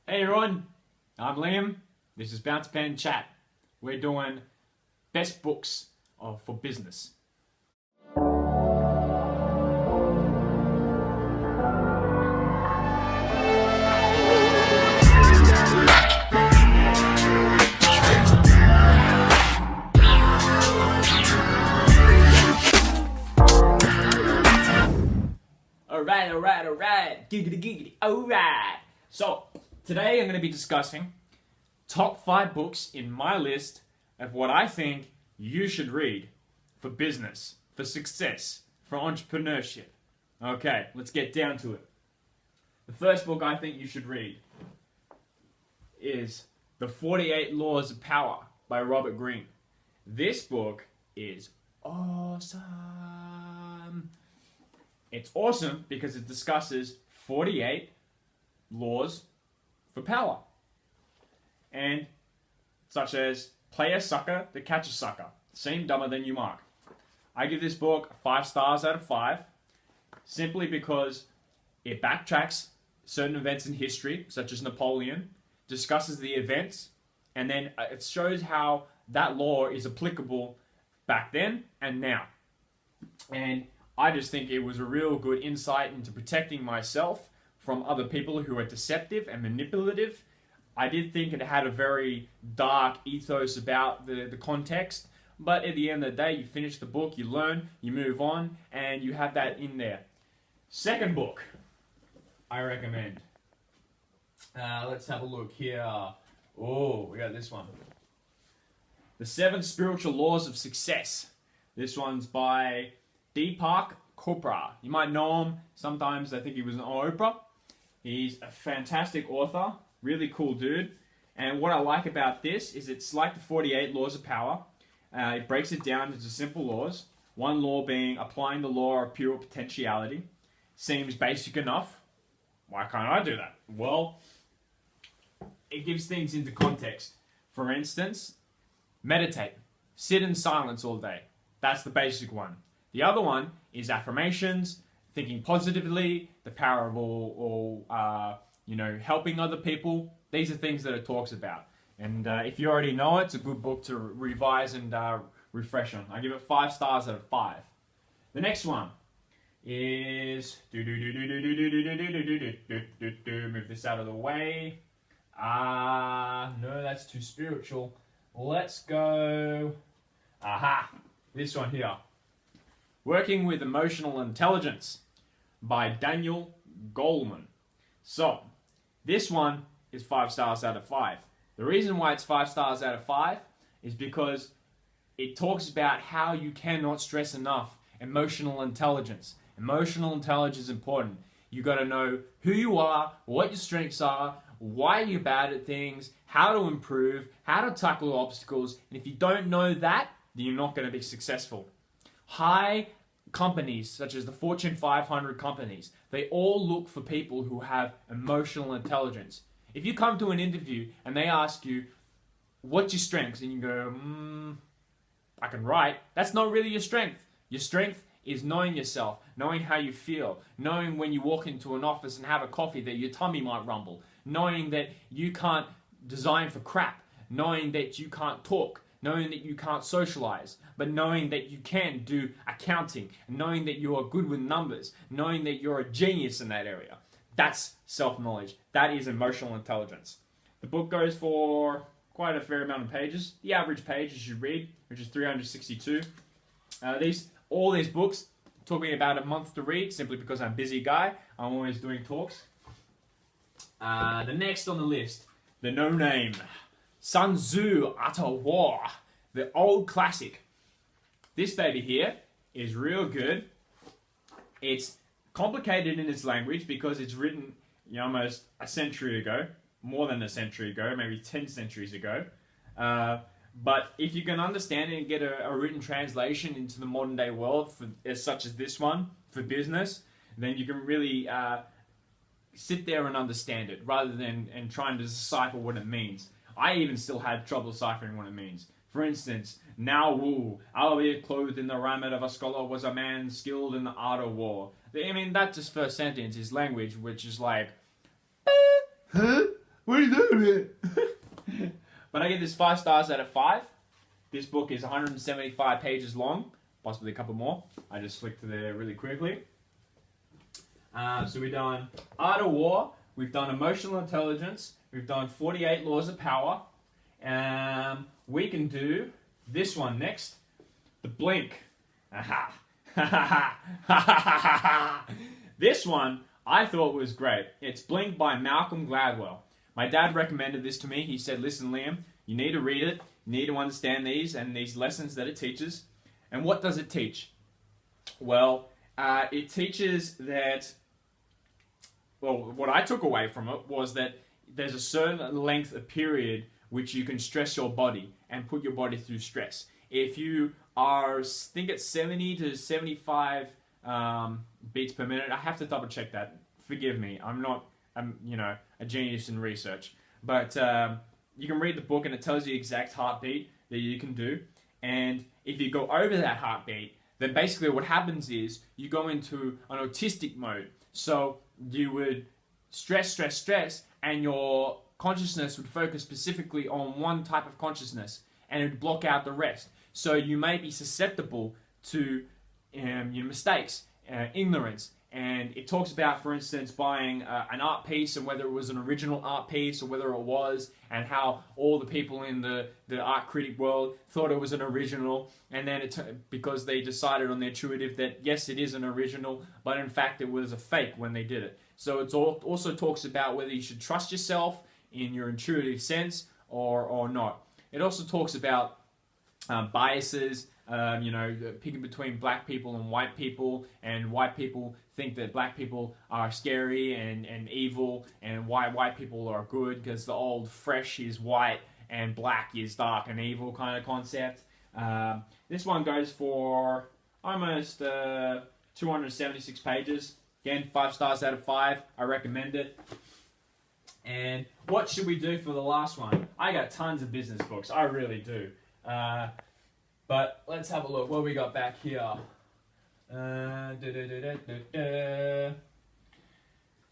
Hey everyone, I'm Liam. This is Bounce Pen Chat. We're doing best books for business. Alright, giggity, alright. So, today I'm going to be discussing top 5 books in my list of what I think you should read for business, for success, for entrepreneurship. Okay, let's get down to it. The first book I think you should read is The 48 Laws of Power by Robert Greene. This book is awesome. It's awesome because it discusses 48 laws for power. And such as play a sucker to catch a sucker. Seem dumber than you mark. I give this book 5 stars out of 5 simply because it backtracks certain events in history, such as Napoleon, discusses the events, and then it shows how that law is applicable back then and now. And I just think it was a real good insight into protecting myself from other people who are deceptive and manipulative. I did think it had a very dark ethos about the context, but at the end of the day, you finish the book, you learn, you move on, and you have that in there. Second book I recommend. Let's have a look here. Oh, we got this one. The 7 Spiritual Laws of Success. This one's by Deepak Chopra. You might know him. Sometimes I think he was on Oprah. He's a fantastic author. Really cool dude. And what I like about this is it's like the 48 Laws of Power. It breaks it down into simple laws. One law being applying the law of pure potentiality. Seems basic enough. Why can't I do that? Well, it gives things into context. For instance, meditate. Sit in silence all day. That's the basic one. The other one is affirmations, thinking positively, the power of all helping other people. These are things that it talks about. And if you already know it, it's a good book to revise and refresh on. I give it 5 stars out of 5. The next one is move this out of the way. No, that's too spiritual. Let's go. Aha! This one here. Working with Emotional Intelligence by Daniel Goleman. So, this one is 5 stars out of 5. The reason why it's 5 stars out of 5 is because it talks about how you cannot stress enough emotional intelligence. Emotional intelligence is important. You got to know who you are, what your strengths are, why you're bad at things, how to improve, how to tackle obstacles. And if you don't know that, then you're not going to be successful. High companies, such as the Fortune 500 companies, they all look for people who have emotional intelligence. If you come to an interview and they ask you, what's your strengths? And you go, I can write. That's not really your strength. Your strength is knowing yourself, knowing how you feel, knowing when you walk into an office and have a coffee that your tummy might rumble, knowing that you can't design for crap, knowing that you can't talk, knowing that you can't socialize, but knowing that you can do accounting, knowing that you are good with numbers, knowing that you're a genius in that area. That's self-knowledge. That is emotional intelligence. The book goes for quite a fair amount of pages. The average page you should read, which is 362. All these books took me about a month to read, simply because I'm a busy guy. I'm always doing talks. The next on the list, the no name. Sun Tzu Utter War, the old classic. This baby here is real good. It's complicated in its language because it's written almost a century ago, more than a century ago, maybe 10 centuries ago. But if you can understand it and get a written translation into the modern day world, such as this one, for business, then you can really sit there and understand it rather than trying to decipher what it means. I even still had trouble deciphering what it means. For instance, Now Wu, albeit clothed in the raiment of a scholar, was a man skilled in the art of war. I mean, that just first sentence is language, which is like, huh? What are you doing here? But I give this 5 stars out of 5. This book is 175 pages long, possibly a couple more. I just flicked to there really quickly. So we've done Art of War, we've done Emotional Intelligence, we've done 48 Laws of Power. We can do this one next, The Blink. Aha. This one I thought was great. It's Blink by Malcolm Gladwell. My dad recommended this to me. He said, listen, Liam, you need to read it. You need to understand these and these lessons that it teaches. And what does it teach? Well, it teaches that, well, what I took away from it was that there's a certain length of period which you can stress your body and put your body through stress. If you are, I think it's 70 to 75 beats per minute. I have to double check that. Forgive me. I'm not, a genius in research. But you can read the book and it tells you the exact heartbeat that you can do. And if you go over that heartbeat, then basically what happens is you go into an autistic mode. So you would stress, and your consciousness would focus specifically on one type of consciousness and it would block out the rest. So you may be susceptible to mistakes, ignorance. And it talks about, for instance, buying an art piece and whether it was an original art piece or whether it was, and how all the people in the art critic world thought it was an original, and then because they decided on the intuitive that yes, it is an original, but in fact it was a fake when they did it. So it also talks about whether you should trust yourself in your intuitive sense or not. It also talks about biases, picking between black people and white people think that black people are scary and evil, and white people are good because the old fresh is white and black is dark and evil kind of concept. This one goes for almost 276 pages. Again, 5 stars out of 5. I recommend it. And what should we do for the last one? I got tons of business books. I really do. But let's have a look. What we got back here?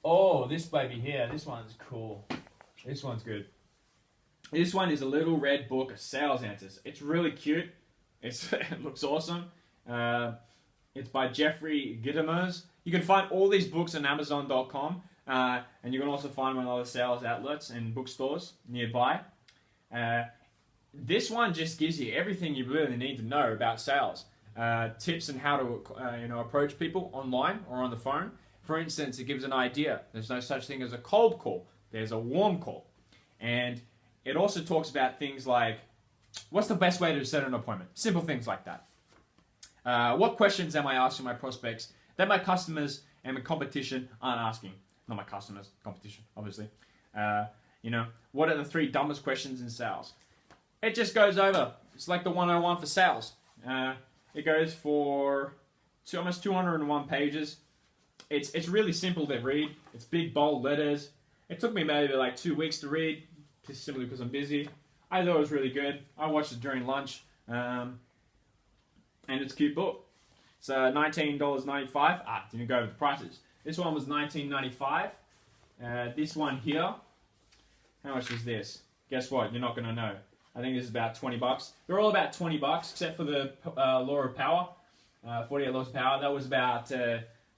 Oh, this baby here. This one's cool. This one's good. This one is a little red book of sales answers. It's really cute. It looks awesome. It's by Jeffrey Gitomer's. You can find all these books on Amazon.com. And you can also find them on other sales outlets and bookstores nearby. This one just gives you everything you really need to know about sales. Tips on how to approach people online or on the phone. For instance, it gives an idea. There's no such thing as a cold call. There's a warm call. And it also talks about things like, what's the best way to set an appointment? Simple things like that. What questions am I asking my prospects that my customers and my competition aren't asking? Not my customers, competition, obviously. What are the 3 dumbest questions in sales? It just goes over. It's like the 101 for sales. It goes for almost 201 pages. It's really simple to read. It's big, bold letters. It took me maybe like 2 weeks to read, just simply because I'm busy. I thought it was really good. I watched it during lunch. And it's a cute book. It's $19.95. Didn't go over the prices. This one was $19.95. This one here, how much is this? Guess what? You're not going to know. I think this is about 20 bucks. They're all about 20 bucks, except for the Law of Power, 48 Laws of Power. That was about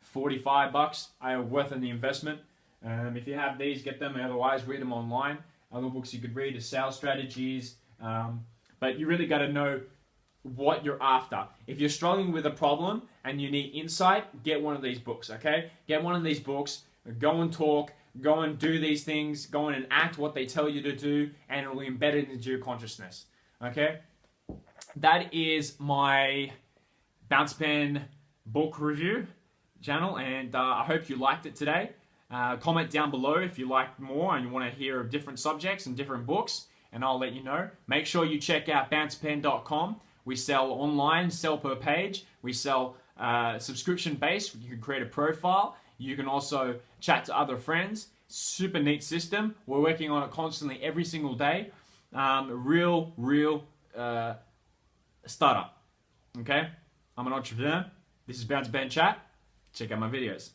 45 bucks. Worth the investment. If you have these, get them. Otherwise, read them online. Other books you could read are sales strategies. But you really got to know what you're after. If you're struggling with a problem and you need insight, get one of these books, okay? Get one of these books, go and talk, go and do these things, go and enact what they tell you to do, and it will embed it into your consciousness, okay? That is my Bounce Pen book review channel, and I hope you liked it today. Comment down below if you like more and you want to hear of different subjects and different books, and I'll let you know. Make sure you check out bouncepen.com. We sell online, sell per page. We sell subscription-based. You can create a profile. You can also chat to other friends. Super neat system. We're working on it constantly every single day. Real startup. Okay? I'm an entrepreneur. This is Bounce Pen Chat. Check out my videos.